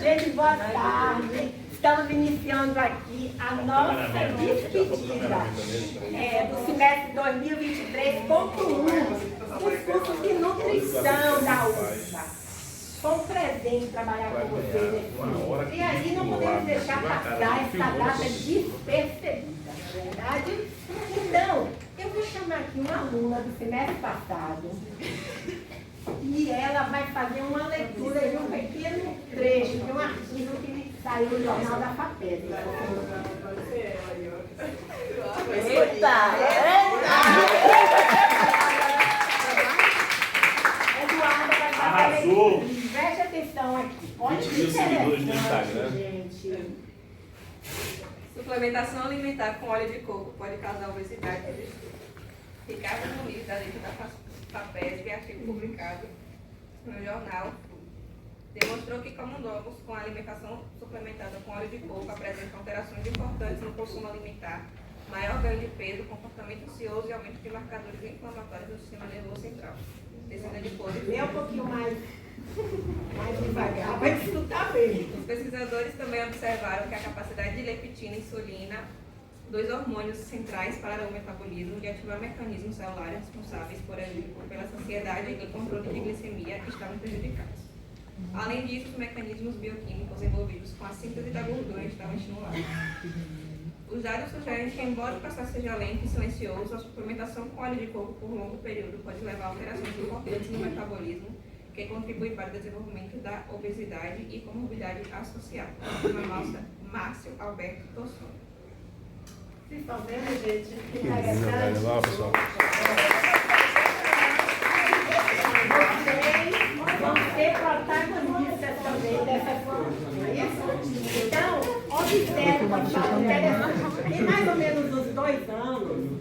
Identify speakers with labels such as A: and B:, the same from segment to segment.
A: Gente, boa tarde. Estamos iniciando aqui a nossa despedida do semestre 2023.1 dos cursos de nutrição da UFBA. Foi um presente trabalhar com vocês nesse mês. E aí não podemos deixar passar essa data despercebida, não é verdade? Então, eu vou chamar aqui uma aluna do semestre passado e ela vai fazer uma leitura de um pequeno trecho de um artigo que saiu no jornal da FAPESP. Eita! Eduardo vai fazer a leitura. Preste atenção aqui. Olha que interessante, gente.
B: Suplementação alimentar com óleo de coco pode causar obesidade e distúrbio. Ricardo Muniz, da letra da FAPESP, artigo publicado no jornal, demonstrou que camundongos com alimentação suplementada com óleo de coco apresentam alterações importantes no consumo alimentar, maior ganho de peso, comportamento ansioso e aumento de marcadores inflamatórios do sistema nervoso central. Descida de pose.
A: Lê um pouquinho mais devagar, vai escutar bem.
B: Os pesquisadores também observaram que a capacidade de leptina e insulina, dois hormônios centrais para o metabolismo, de ativar mecanismos celulares responsáveis, por exemplo, pela saciedade e controle de glicemia, estavam prejudicados. Além disso, os mecanismos bioquímicos envolvidos com a síntese da gordura estavam estimulados. Os dados sugerem que, embora o processo seja lento e silencioso, a suplementação com óleo de coco por longo período pode levar a alterações importantes no metabolismo, que contribui para o desenvolvimento da obesidade e comorbidade associada. Márcio Alberto Tossoni.
A: Vocês estão vendo, gente? Que interessante. Vocês vão ser protagonistas também dessa forma, não é isso? Então, observe uma coisa interessante. Tem mais ou menos uns 2 anos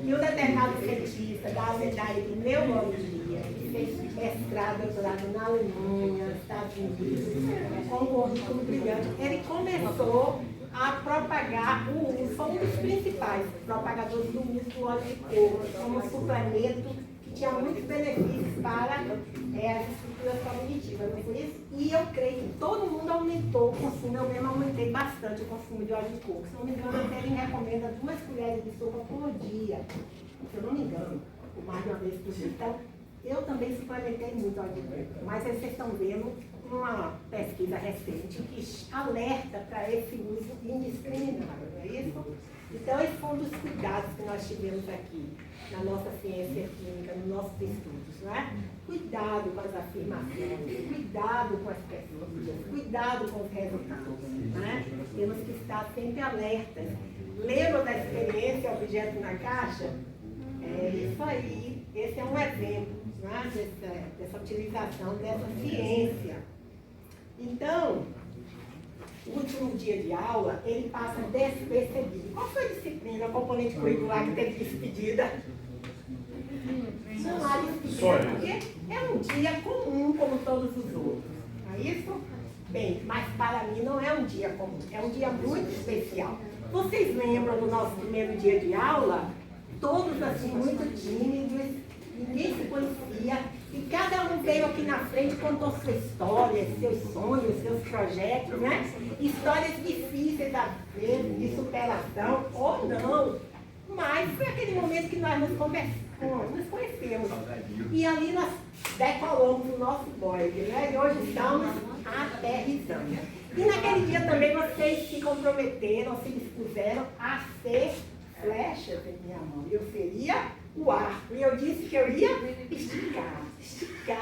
A: que um determinado cientista da área de neurologia, que fez mestrado, doutorado na Alemanha, Estados Unidos, com um currículo brilhante, ele começou a propagar o uso, foi um dos principais propagadores do uso do óleo de coco como suplemento que tinha muitos benefícios para as estruturas cognitivas, não foi isso? E eu creio que todo mundo aumentou o consumo, eu mesmo aumentei bastante o consumo de óleo de coco. Se não me engano, ele recomenda 2 colheres de sopa por dia, se eu não me engano, ou mais de uma vez por dia. Então, eu também suplementei muito óleo de coco, mas aí vocês estão vendo uma pesquisa recente que alerta para esse uso indiscriminado, não é isso? Então, esse foi um dos cuidados que nós tivemos aqui na nossa ciência clínica, nos nossos estudos, não é? Cuidado com as afirmações, cuidado com as pesquisas, cuidado com os resultados, não é? Temos que estar sempre alertas. Lembra da experiência Objeto na Caixa? É isso aí, esse é um exemplo, não é? dessa utilização dessa ciência. Então, o último dia de aula, ele passa despercebido. Qual foi a disciplina, o componente curricular que teve despedida? Não há despedida, porque é um dia comum como todos os outros. Não é isso? Bem, mas para mim não é um dia comum, é um dia muito especial. Vocês lembram do nosso primeiro dia de aula? Todos assim, muito tímidos, ninguém se conhecia. E cada um veio aqui na frente, contou sua história, seus sonhos, seus projetos, né? Histórias difíceis, às vezes, de superação, ou não. Mas foi aquele momento que nós nos conhecemos. E ali nós decolamos o nosso blog, né? E hoje estamos aterrissando. E naquele dia também vocês se comprometeram, se dispuseram a ser flechas em minha mão. Eu seria o arco. E eu disse que eu ia esticar. Estiquei,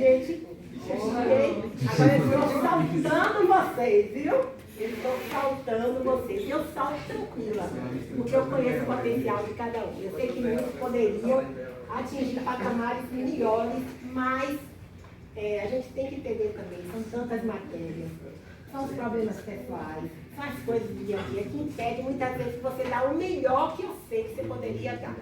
A: gente. Agora eu estou saltando vocês, viu? Eu estou saltando vocês. Eu salto tranquila, porque eu conheço o potencial de cada um. Eu sei que muitos poderiam atingir patamares melhores, mas a gente tem que entender também, são tantas matérias, são os problemas pessoais, são as coisas do dia a dia que impedem muitas vezes que você dar o melhor que eu sei que você poderia dar.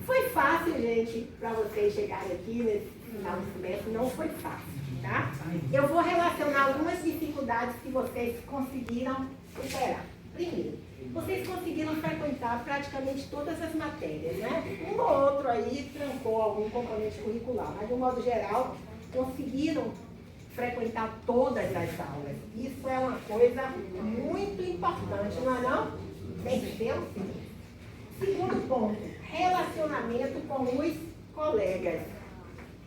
A: Foi fácil, gente, para vocês chegarem aqui nesse final do semestre, não foi fácil, tá? Eu vou relacionar algumas dificuldades que vocês conseguiram superar. Primeiro, vocês conseguiram frequentar praticamente todas as matérias, né? Um ou outro aí trancou algum componente curricular, mas de um modo geral conseguiram frequentar todas as aulas. Isso é uma coisa muito importante, não é não? Venceu, sim. Segundo ponto, relacionamento com os colegas.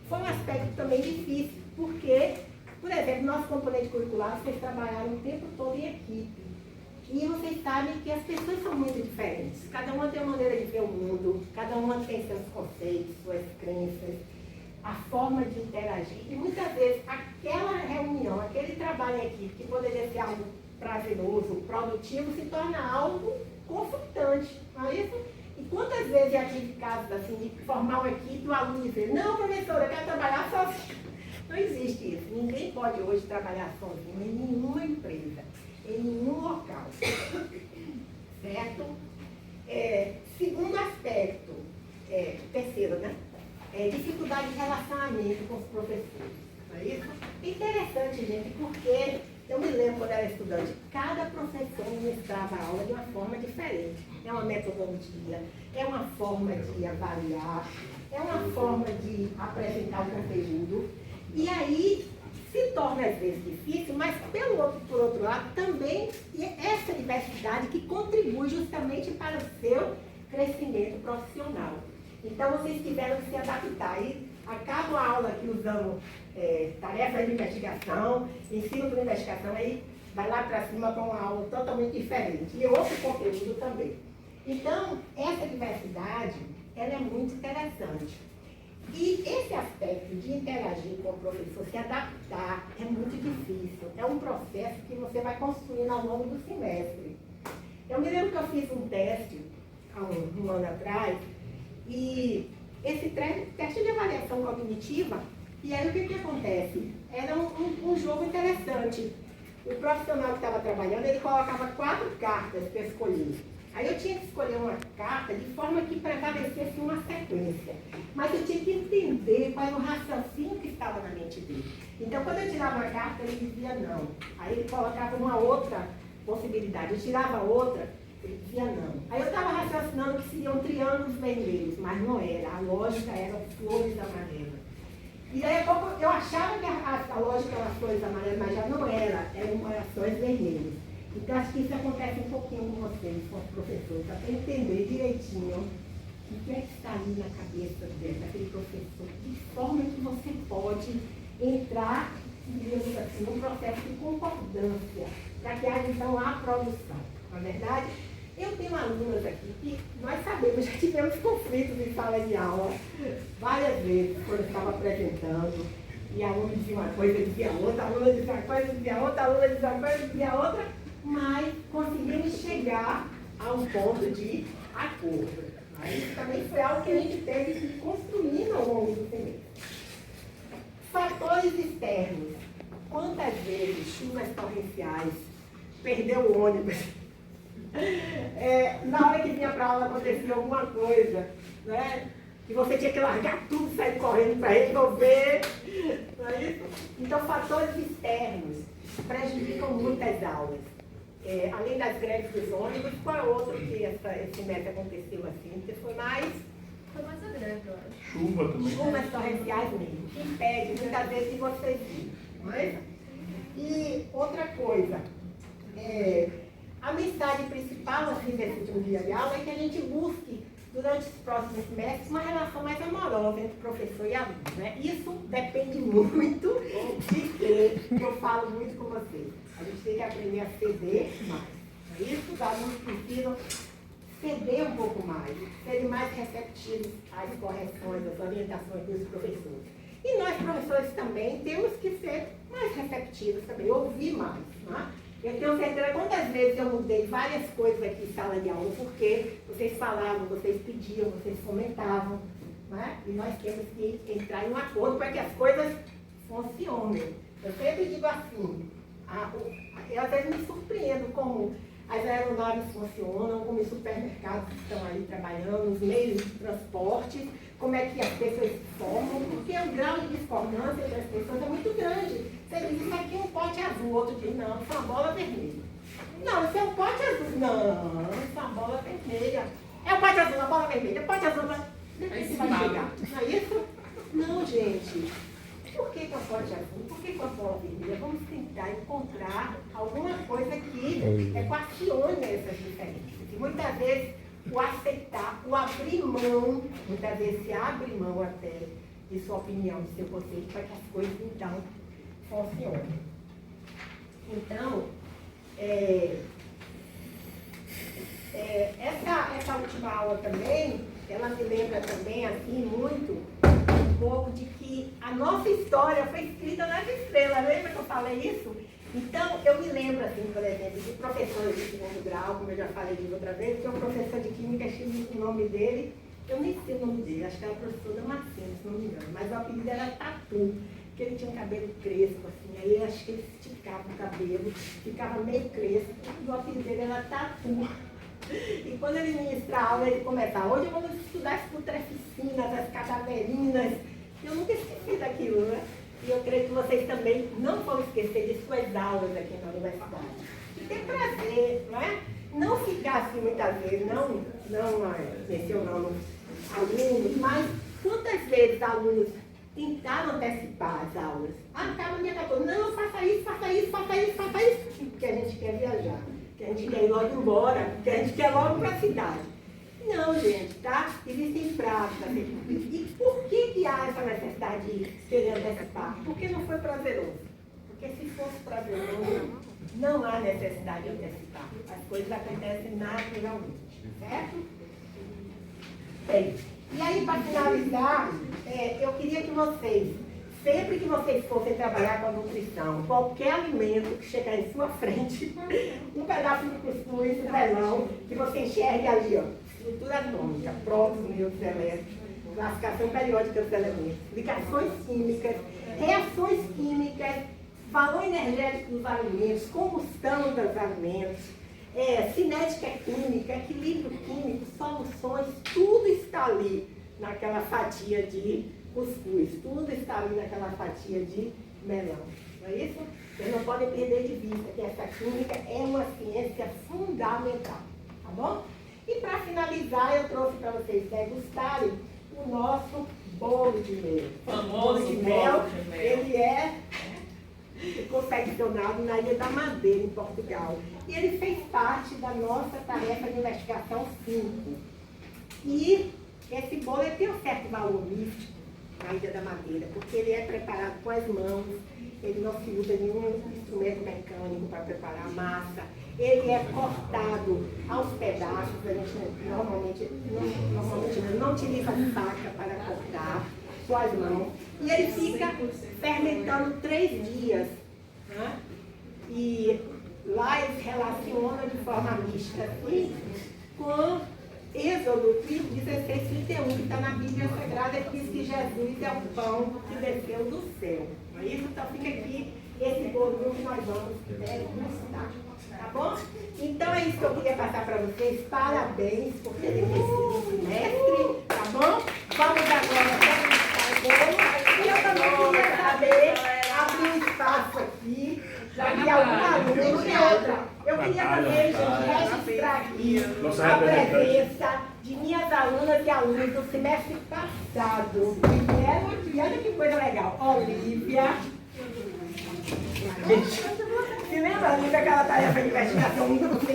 A: Foi um aspecto também difícil, porque, por exemplo, nosso componente curricular, vocês trabalharam o tempo todo em equipe. E vocês sabem que as pessoas são muito diferentes. Cada uma tem uma maneira de ver o mundo, cada uma tem seus conceitos, suas crenças, a forma de interagir. E muitas vezes aquela reunião, aquele trabalho em equipe, que poderia ser algo prazeroso, produtivo, se torna algo conflitante, não é isso? E quantas vezes já tive casos assim, de formar uma equipe e o aluno dizer, não, professora, eu quero trabalhar sozinho. Não existe isso. Ninguém pode hoje trabalhar sozinho em nenhuma empresa, em nenhum local. Certo? Segundo aspecto, terceiro, né? Dificuldade de relacionamento com os professores. Não é isso? Interessante, gente, porque eu me lembro quando era estudante, cada professor ministrava a aula de uma forma diferente. É uma metodologia, é uma forma de avaliar, é uma forma de apresentar o conteúdo. E aí se torna às vezes difícil, mas por outro lado também essa diversidade que contribui justamente para o seu crescimento profissional. Então vocês tiveram que se adaptar. E acaba a aula aqui usando tarefas de investigação, ensino por investigação, aí vai lá para cima com uma aula totalmente diferente. E outro conteúdo também. Então, essa diversidade, ela é muito interessante. E esse aspecto de interagir com o professor, se adaptar, é muito difícil. É um processo que você vai construindo ao longo do semestre. Eu me lembro que eu fiz um teste, há um ano atrás, e esse teste de avaliação cognitiva, e aí o que acontece? Era um jogo interessante. O profissional que estava trabalhando, ele colocava 4 cartas para escolher. Aí eu tinha que escolher uma carta de forma que prevalecesse uma sequência. Mas eu tinha que entender qual era o raciocínio que estava na mente dele. Então, quando eu tirava uma carta, ele dizia não. Aí ele colocava uma outra possibilidade. Eu tirava outra, ele dizia não. Aí eu estava raciocinando que seriam triângulos vermelhos, mas não era. A lógica era flores amarelas. E aí eu achava que a lógica era flores amarelas, mas já não era. Eram ações vermelhas. Então, acho que isso acontece um pouquinho com vocês, com os professores, para entender direitinho o que é que está ali na cabeça daquele professor, de forma que você pode entrar, digamos assim, num processo de concordância, para que haja então a produção. Na verdade, eu tenho alunas aqui que nós sabemos, já tivemos conflitos em sala de aula várias vezes, quando eu estava apresentando, e a aluna dizia uma coisa, dizia outra, a aluna dizia uma coisa, dizia outra, a aluna dizia uma coisa, dizia outra, mas conseguimos chegar a um ponto de acordo. Isso também foi algo que a gente teve que construir ao longo do semestre. Fatores externos. Quantas vezes chuvas torrenciais, perdeu o ônibus, na hora que vinha para a aula acontecia alguma coisa, né? E você tinha que largar tudo e sair correndo para resolver. Não é isso? Então, fatores externos prejudicam muitas aulas. Além das greves dos ônibus, qual é outro que esse mês aconteceu assim? Que foi mais
C: a greve, eu acho.
D: Chuva também.
A: Chuvas torrenciais mesmo, que impede muitas vezes de vocês ir. Não é? E outra coisa, a mensagem principal assim, desse último dia de aula é que a gente busque, durante os próximos semestres, uma relação mais amorosa entre professor e aluno. Né? Isso depende muito de que eu falo muito com vocês. A gente tem que aprender a ceder mais. Isso os alunos precisam ceder um pouco mais, serem mais receptivos às correções, às orientações dos professores. E nós, professores, também temos que ser mais receptivos também, ouvir mais. Né? Eu tenho certeza quantas vezes eu mudei várias coisas aqui em sala de aula, porque vocês falavam, vocês pediam, vocês comentavam. Né? E nós temos que entrar em um acordo para que as coisas funcionem. Eu sempre digo assim, eu às vezes me surpreendo como as aeronaves funcionam, como os supermercados estão ali trabalhando, os meios de transporte, como é que as pessoas se formam, porque o grau de discordância das pessoas é muito grande. Você diz, isso aqui é um pote azul, outro diz, não, isso é uma bola vermelha. Não, isso é um pote azul. Não, isso é uma bola vermelha. É um pote azul, uma bola vermelha, é um pote azul.
C: Aí se fala
A: vezes o aceitar, o abrir mão, muitas vezes se abre mão até de sua opinião, de seu conceito, para que as coisas então funcionem. Então, essa última aula também, ela me lembra também, assim, muito, um pouco de que a nossa história foi escrita nas estrelas. Lembra que eu falei isso? Então, eu me lembro, assim, por exemplo, de professores de segundo grau, como eu já falei de outra vez, que é um professor de química, o nome dele, eu nem sei o nome dele, acho que era o professor Damasceno, se não me engano, mas o apelido era Tatu, porque ele tinha um cabelo crespo, assim, aí acho que ele esticava o cabelo, ficava meio crespo, e o apelido dele era Tatu. E quando ele ministra a aula, ele começava, hoje vamos estudar as putreficinas, as cadaverinas. Eu nunca esqueci daquilo, né? E eu creio que vocês também não vão esquecer de suas aulas aqui na universidade. E ter prazer, não é? Não ficar assim muitas vezes, não mencionando alunos, mas quantas vezes alunos tentaram antecipar as aulas? Acaba minha cabeça, não, faça isso, porque a gente quer viajar. Que a gente quer ir logo embora, porque a gente quer logo para a cidade. Não, gente, tá? Existem práticas. E por que há essa necessidade de querer antecipar? Porque não foi prazeroso. Porque se fosse prazeroso, não há necessidade de antecipar. As coisas acontecem naturalmente, certo? Bem, e aí, para finalizar, eu queria que vocês, sempre que vocês fossem trabalhar com a nutrição, qualquer alimento que chegar em sua frente, um pedaço de cuscuz, um melão, que você enxergue ali, ó, estrutura atômica, prótons, nêutrons, elétrons, classificação periódica dos elementos, ligações químicas, reações químicas, valor energético dos alimentos, combustão dos alimentos, cinética química, equilíbrio químico, soluções, tudo está ali naquela fatia de cuscuz, tudo está ali naquela fatia de melão, não é isso? Vocês não podem perder de vista que essa química é uma ciência fundamental, tá bom? E para finalizar, eu trouxe para vocês degustarem o nosso bolo de mel.
D: Famoso
A: bolo de mel, ele é confeccionado na Ilha da Madeira, em Portugal. E ele fez parte da nossa tarefa de investigação 5. E esse bolo tem um certo valor místico na Ilha da Madeira, porque ele é preparado com as mãos, ele não se usa nenhum instrumento mecânico para preparar a massa, ele é cortado aos pedaços, a gente normalmente não utiliza faca para cortar com as mãos, e ele fica fermentando 3 dias, né? E lá eles relacionam de forma mística assim, com Êxodo 16:31, que está na Bíblia Sagrada, que diz que Jesus é o pão que desceu do céu. Não é isso? Então fica aqui esse bolo que nós vamos degustar. Tá bom? Então é isso que eu queria passar para vocês. Parabéns por terem vencido o semestre. Tá bom? Vamos agora degustar o bolo. E eu também queria saber, abrir um espaço aqui. Já vi alguma aluna, outra. Eu queria também, gente, registrar aqui a presença de minhas alunas e alunos do semestre passado. E olha que coisa legal. Olivia. Se lembra, Olivia, aquela tarefa de investigação que você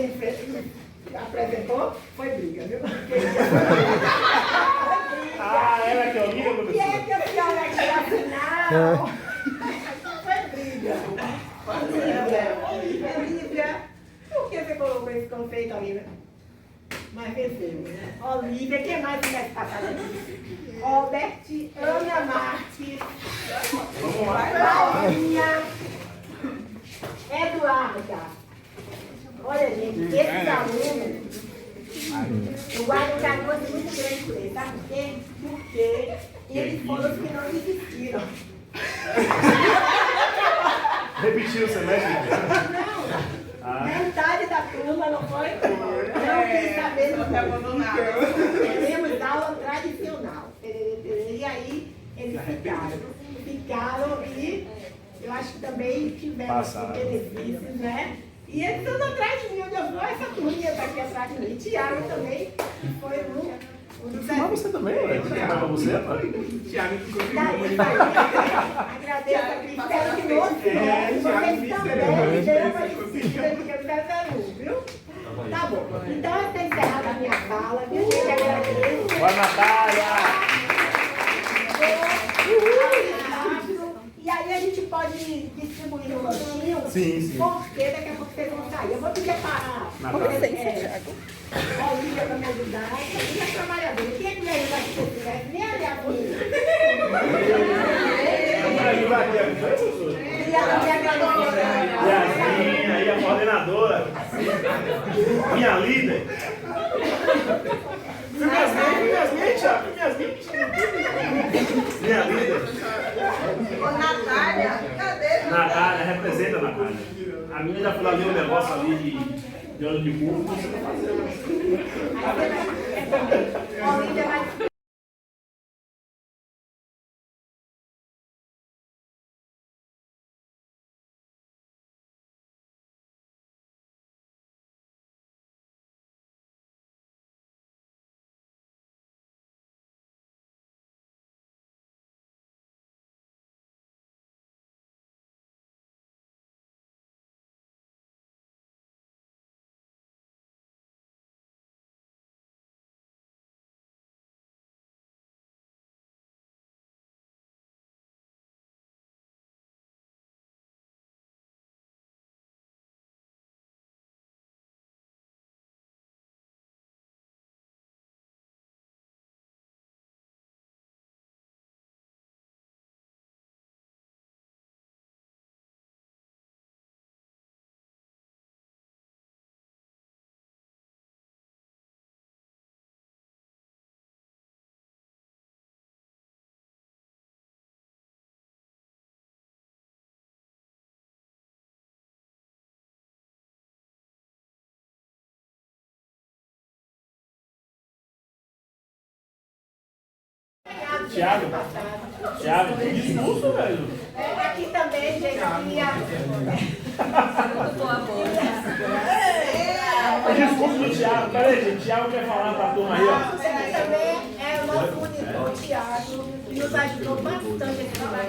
A: apresentou? Foi briga, viu?
E: Ela que é Olivia,
A: professor? O que é que a senhora quer assinar? Foi briga. Olivia, por que você colocou esse conceito, Olivia? Mas vencemos, né? Olivia, quem mais que vai passar aqui? Robert, Ana Marques, Paulinha, Eduarda. Olha, gente, esses alunos, eu guardo um carinho muito grande por eles, sabe por quê? Porque eles foram os que não desistiram.
E: Repetiu o semestre?
A: Não, metade da turma não foi embora. Não quis saber do que queremos aula tradicional. E aí eles ficaram e eu acho que também tiveram benefícios, né? E eles estão atrás de mim, onde eu vou, essa turminha está aqui atrás de mim. Tiago também, que foi um dos...
E: Mas você também, ué? Você trabalha pra você, pai?
D: Tiago ficou de
A: agradeço aqui, espero que não vocês também dêem uma desistida, porque eu quero 01, viu? Tá bom. Então, eu estou encerrando a minha fala. Viu, gente? Agradeço.
E: Boa, Natália!
A: E aí a gente pode distribuir no lanchinho.
E: Sim.
A: Porque daqui a pouco vocês vão sair. Eu vou pedir para Olívia para me ajudar. Olívia é trabalhadora. Quem é que me ajudar se você tivesse? Nem a minha filha.
E: Vamos ajudar aqui, professor?
A: E a minha agradecida.
E: Yasmin, aí a coordenadora. Minha líder. Yasmin, Thiago. Minha líder.
B: Ô, Natália, cadê?
E: Natália, representa a Natália. A minha já foi ali um negócio ali de ano de burro, você vai fazer.
A: Olívia vai...
E: Thiago, discurso, velho.
A: Aqui também, gente,
E: O discurso do Thiago, peraí, gente, o Thiago quer falar pra turma aí, ó.
A: também é o nosso monitor, Thiago, que nos ajudou bastante esse trabalho.